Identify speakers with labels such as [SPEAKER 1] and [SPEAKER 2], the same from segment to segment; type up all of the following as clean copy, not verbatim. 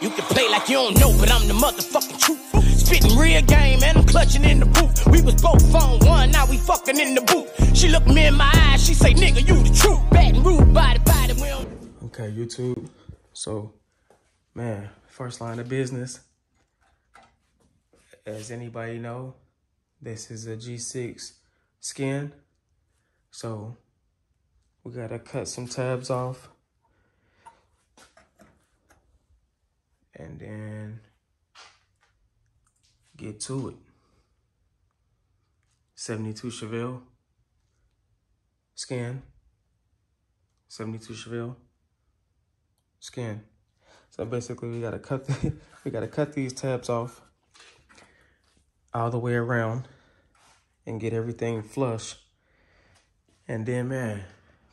[SPEAKER 1] You can play like you don't know, but I'm the motherfucking truth. Spitting real game, and I'm clutching in the booth. We was both on one, now we fucking in the booth. She looked me in my eyes, she say, nigga, you the truth. Bad and rude, body, we don't.
[SPEAKER 2] Okay, YouTube. So, man, first line of business. As anybody know, this is a G6 skin. So, we gotta cut some tabs off. And then get to it. 72 Chevelle skin. 72 Chevelle skin. So basically, we gotta cut these tabs off all the way around and get everything flush. And then, man,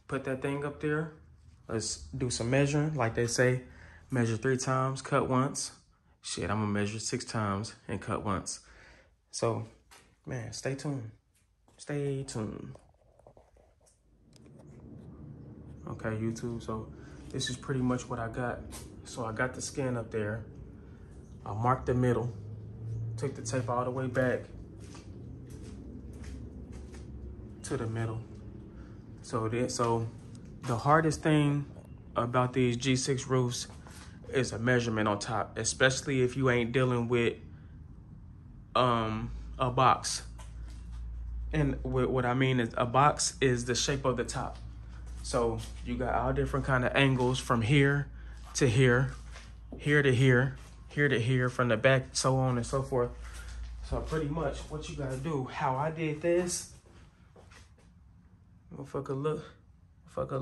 [SPEAKER 2] put that thing up there. Let's do some measuring, like they say. Measure 3 times, cut once. Shit, I'm gonna measure 6 times and cut once. So, man, stay tuned. Stay tuned. Okay, YouTube, so this is pretty much what I got. So I got the skin up there. I marked the middle. Took the tape all the way back to the middle. So the hardest thing about these G6 roofs is a measurement on top, especially if you ain't dealing with a box. And what I mean is a box is the shape of the top. So you got all different kind of angles from here to here, here to here, here to here, from the back, so on and so forth. So pretty much what you gotta do, how I did this, motherfucker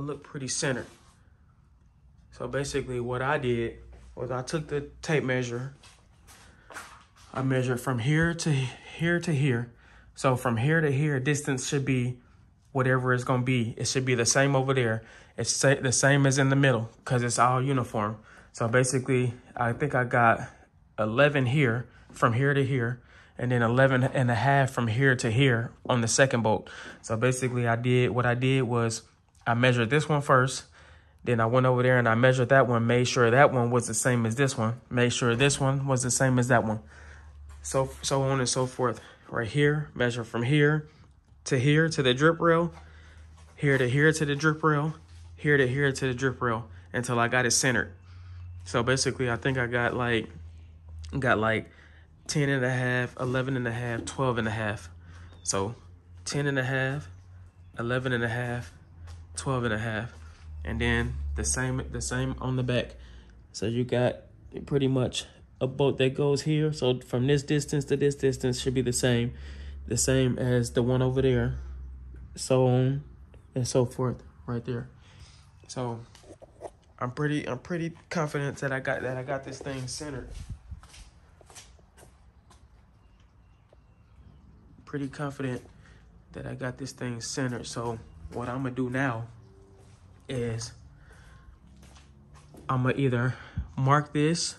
[SPEAKER 2] look pretty centered. So basically what I did was I took the tape measure. I measured from here to here to here. So from here to here, distance should be whatever it's gonna be. It should be the same over there. It's the same as in the middle because it's all uniform. So basically, I think I got 11 here, from here to here, and then 11 and a half from here to here on the second bolt. So basically what I did was I measured this one first. Then I went over there and I measured that one, made sure that one was the same as this one, made sure this one was the same as that one. So on and so forth. Right here, measure from here to the drip rail, here to the drip rail, here to the drip rail, until I got it centered. So basically I think I got like 10 and a half, 11 and a half, 12 and a half. So 10 and a half, 11 and a half, 12 and a half. And then the same on the back. So you got pretty much a bolt that goes here. So from this distance to this distance should be the same as the one over there. So on and so forth right there. So I'm pretty confident that I got this thing centered. Pretty confident that I got this thing centered. So what I'm gonna do now is I'm gonna either mark this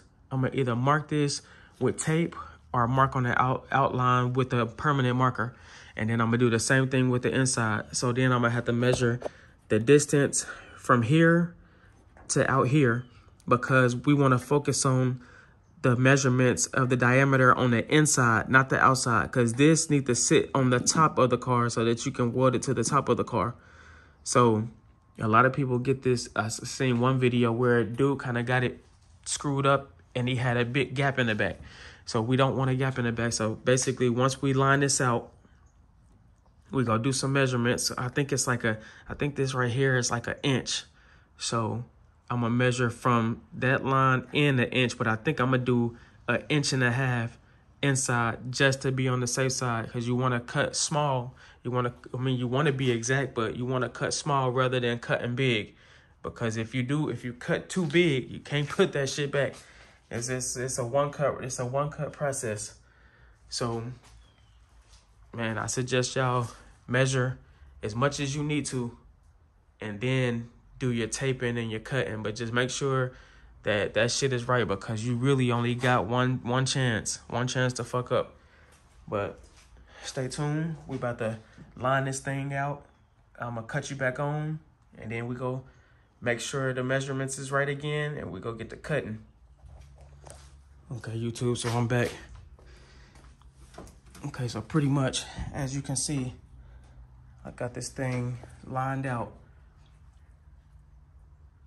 [SPEAKER 2] with tape or mark on the outline with a permanent marker. And then I'm gonna do the same thing with the inside. So then I'm gonna have to measure the distance from here to out here, because we wanna focus on the measurements of the diameter on the inside, not the outside, because this needs to sit on the top of the car so that you can weld it to the top of the car. So a lot of people get this. I seen one video where a dude kind of got it screwed up and he had a big gap in the back. So we don't want a gap in the back. So basically, once we line this out, we gonna do some measurements. I think this right here is like 1 inch. So I'm gonna measure from that line in 1 inch, but I think I'm gonna do 1.5 inches inside just to be on the safe side, because you want to cut small. You want to be exact, but you want to cut small rather than cutting big, because if you cut too big, you can't put that shit back. It's a one cut process. So, man, I suggest y'all measure as much as you need to, and then do your taping and your cutting, but just make sure that shit is right, because you really only got one chance to fuck up. But stay tuned. We about to line this thing out. I'm gonna cut you back on, and then we go make sure the measurements is right again, and we go get the cutting. Okay, YouTube, so I'm back. Okay, so pretty much, as you can see, I got this thing lined out.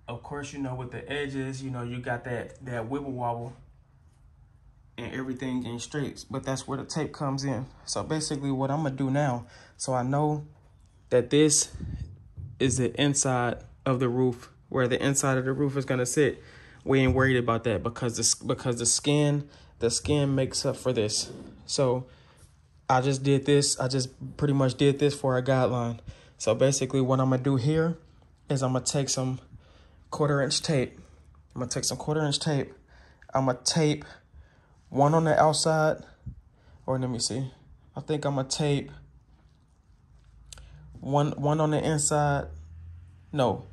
[SPEAKER 2] Of course, you know, with the edges, you know, you got that wibble wobble and everything ain't straight, but that's where the tape comes in. So basically what I'm gonna do now, so I know that this is the inside of the roof, where the inside of the roof is gonna sit. We ain't worried about that because the skin makes up for this. So I just did this. I just pretty much did this for a guideline. So basically what I'm gonna do here is I'm gonna take some 1/4-inch tape. I'm gonna take some 1/4-inch tape. I'm gonna tape one on the outside, or let me see. I think I'm gonna tape one on the inside. No,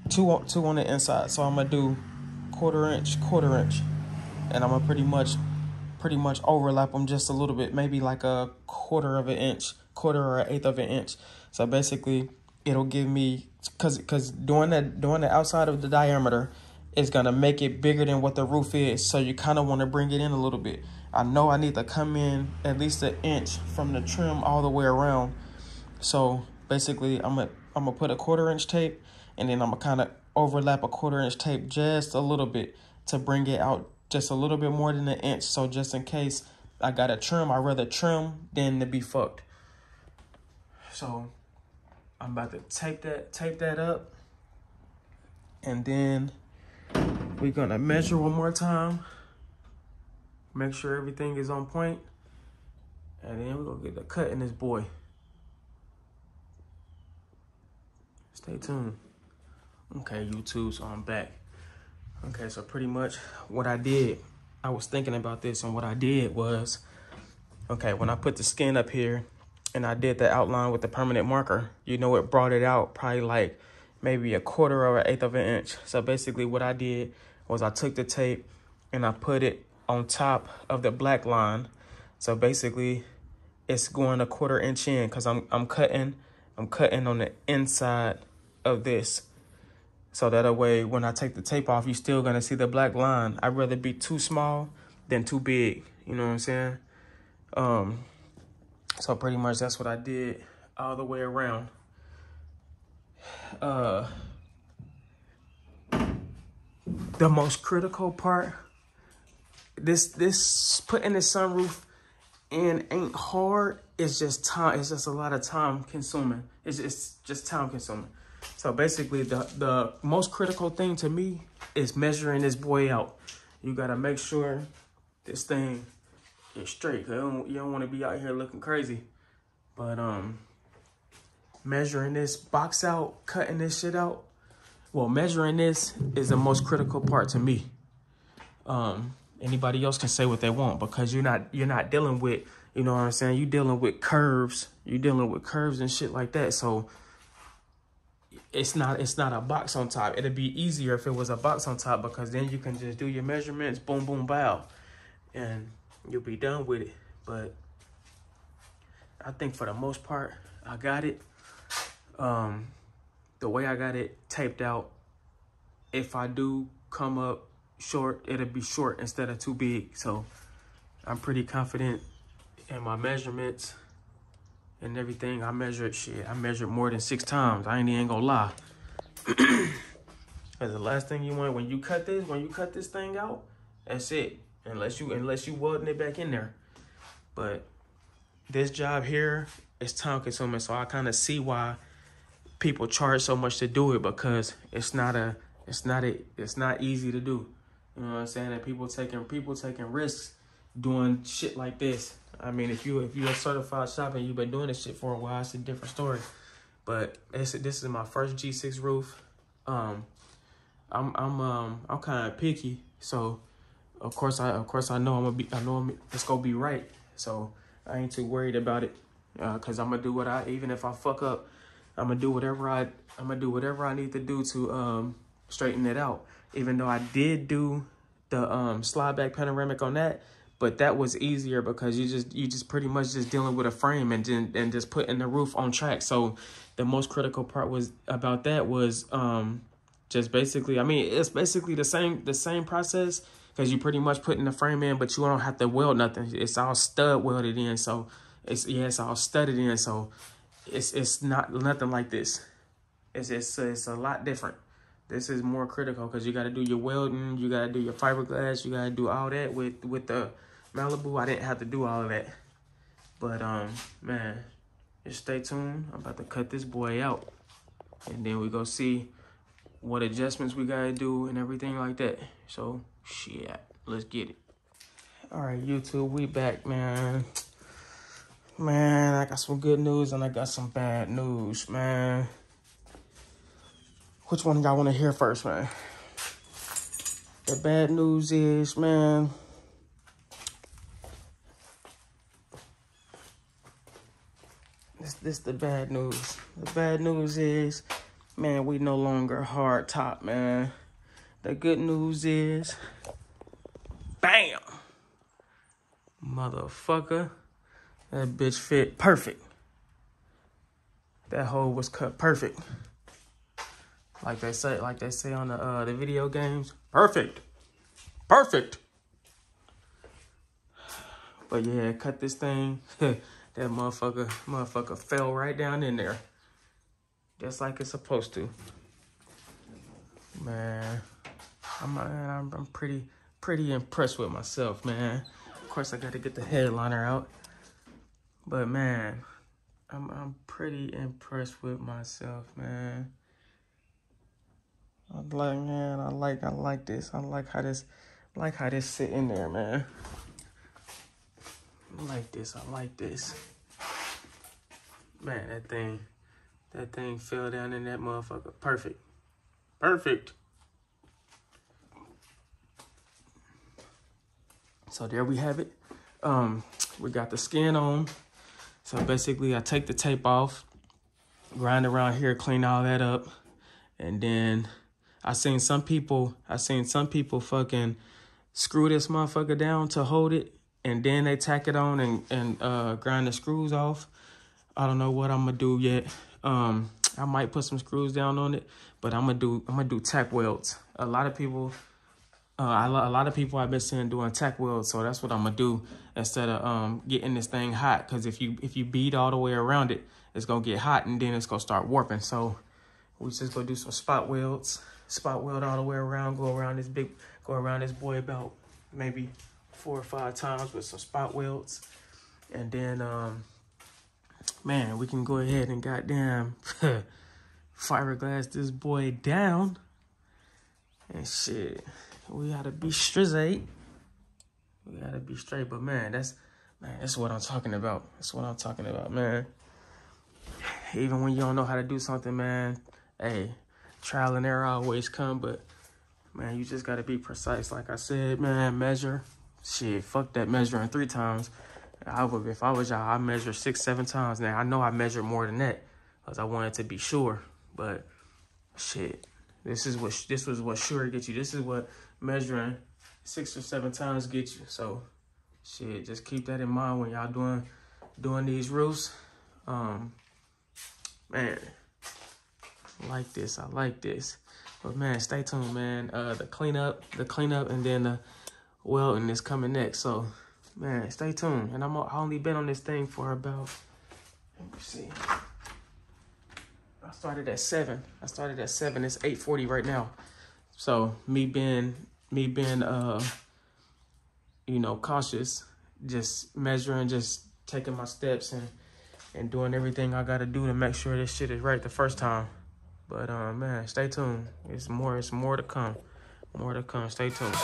[SPEAKER 2] two on the inside. So I'm gonna do 1/4-inch, and I'm gonna pretty much overlap them just a little bit, maybe like a 1/4 of an inch, 1/4 or 1/8 of an inch. So basically, it'll give me, cause doing the outside of the diameter is gonna make it bigger than what the roof is. So you kind of want to bring it in a little bit. I know I need to come in at least 1 inch from the trim all the way around. So basically, I'm gonna put a 1/4-inch tape, and then I'm gonna kind of overlap a 1/4-inch tape just a little bit to bring it out just a little bit more than 1 inch. So just in case I got to trim, I'd rather trim than to be fucked. So I'm about to tape that up, and then we're gonna measure one more time, make sure everything is on point, and then we're gonna get the cut in this boy. Stay tuned. Okay, YouTube, so I'm back. Okay, so pretty much what I did, I was thinking about this, and what I did was, okay, when I put the skin up here and I did the outline with the permanent marker, you know, it brought it out probably like maybe 1/4 or 1/8 of an inch. So basically what I did was I took the tape and I put it on top of the black line. So basically it's going 1/4 inch in, because I'm cutting on the inside of this. So that way, when I take the tape off, you're still gonna see the black line. I'd rather be too small than too big. You know what I'm saying? So pretty much that's what I did all the way around. The most critical part, this putting the sunroof in ain't hard. It's just time. It's just a lot of time consuming. It's just time consuming. So basically, the most critical thing to me is measuring this boy out. You gotta make sure this thing is straight. You don't want to be out here looking crazy. But measuring this box out, cutting this shit out. Well, measuring this is the most critical part to me. Anybody else can say what they want, because you're not dealing with, you know what I'm saying? You're dealing with curves. You're dealing with curves and shit like that. So it's not a box on top. It'd be easier if it was a box on top, because then you can just do your measurements, boom, boom, bow, and you'll be done with it. But I think for the most part, I got it. The way I got it taped out, if I do come up short, it'll be short instead of too big. So I'm pretty confident in my measurements and everything. I measured more than 6 times. I ain't even gonna lie. Cause the last thing you want when you cut this thing out, that's it. Unless you welding it back in there. But this job here is time consuming, so I kind of see why people charge so much to do it, because it's not easy to do. You know what I'm saying? And people taking risks doing shit like this. I mean, if you're a certified shop and you've been doing this shit for a while, it's a different story. This is my first G6 roof. I'm kind of picky, so of course I know it's gonna be right. So I ain't too worried about it, cause I'm gonna do even if I fuck up, I'm gonna do whatever I need to do to straighten it out. Even though I did do the slide back panoramic on that, but that was easier because you just pretty much just dealing with a frame and just putting the roof on track. So the most critical part was just basically, I mean, it's basically the same process. because you pretty much putting the frame in, but you don't have to weld nothing. It's all stud welded in, so it's all studded in, so it's not nothing like this. It's a lot different. This is more critical because you got to do your welding, you got to do your fiberglass, you got to do all that with the Malibu. I didn't have to do all of that, but man, just stay tuned. I'm about to cut this boy out, and then we go see what adjustments we gotta do and everything like that. So shit, let's get it. All right, YouTube, we back, man. Man, I got some good news and I got some bad news, man. Which one y'all want to hear first, man? The bad news is, man, this the bad news. The bad news is, man, we no longer hard top, man. The good news is, bam, motherfucker, that bitch fit perfect. That hole was cut perfect. Like they say on the video games, perfect, perfect. But yeah, cut this thing. That motherfucker fell right down in there, just like it's supposed to. Man, I'm pretty impressed with myself, man. Of course, I got to get the headliner out, but man, I'm pretty impressed with myself, man. I like this. I like how this sit in there, man. I like this. Man, that thing fell down in that motherfucker. Perfect. Perfect. So there we have it. We got the skin on. So basically I take the tape off, grind around here, clean all that up, and then I seen some people fucking screw this motherfucker down to hold it, and then they tack it on and grind the screws off. I don't know what I'm gonna do yet. I might put some screws down on it, but I'm gonna do tack welds. A lot of people I've been seeing doing tack welds, so that's what I'm gonna do instead of getting this thing hot. Because if you beat all the way around it, it's gonna get hot and then it's gonna start warping. So we just gonna do some spot welds. Spot weld all the way around, go around this boy about maybe 4 or 5 times with some spot welds. And then, man, we can go ahead and goddamn fiberglass this boy down. And shit, we gotta be straight. We gotta be straight, but man, that's what I'm talking about. That's what I'm talking about, man. Even when you don't know how to do something, man, hey, trial and error always come, but man, you just gotta be precise. Like I said, man, measure. Shit, fuck that measuring 3 times. If I was y'all, I'd measure 6, 7 times. Now I know I measured more than that because I wanted to be sure. But shit, this was what sure gets you. This is what measuring 6 or 7 times gets you. So shit, just keep that in mind when y'all doing these roofs. Man, I like this. But man, stay tuned, man. The cleanup, and then the welding is coming next. So man, stay tuned. And I only been on this thing for about, let me see. I started at 7. It's 8:40 right now. So me being you know, cautious, just measuring, just taking my steps and doing everything I gotta do to make sure this shit is right the first time. But man, stay tuned. It's more to come. Stay tuned.